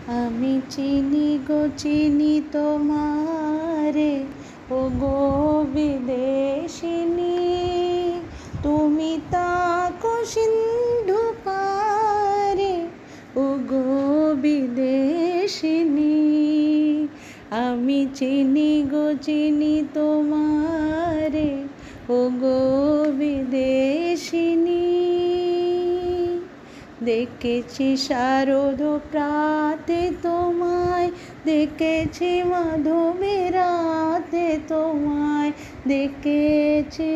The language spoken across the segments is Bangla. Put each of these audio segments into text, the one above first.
আমি চিনি গো চিনি তোমারে, ও গো বিদেশিনী। তুমি তাকো সিন্ধু পারে, ও গো বিদেশিনী। আমি চিনি গো চিনি তোমারে, ও গো বিদেশিনী। দেখেছি শারদ প্রাতে তোমায়, দেখেছি মাধবীরাতে তোমায়, দেখেছি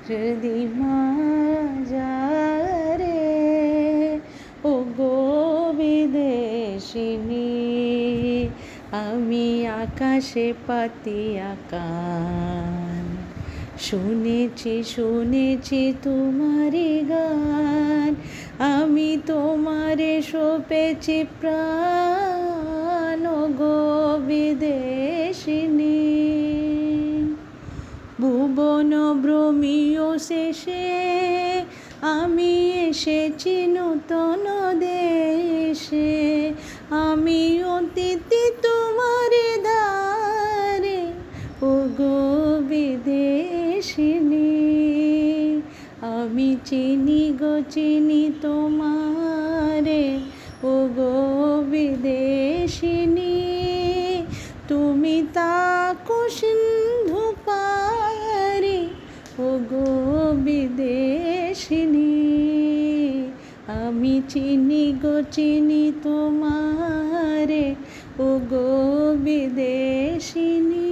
হৃদি মাঝারে, ও গো বিদেশিনী। আমি আকাশে পাতিয়া কান, শুনেছি শুনেছি তোমারি গান। আমি তোমারে সপেছি প্রাণ, ও গো বিদেশিনী। ভুবন ভ্রমীয় শেষে আমি এসেছি নূতন দেশে। আমি অতিথি তোমার দ্বারে, ও গো বিদেশিনী। আমি চিনি গো চিনি তোমারে, ও গো বিদেশিনী। তুমি তাকো সিন্ধু পারে, ও গো বিদেশিনী। আমি চিনি গো চিনি তোমারে, ও গো বিদেশিনী।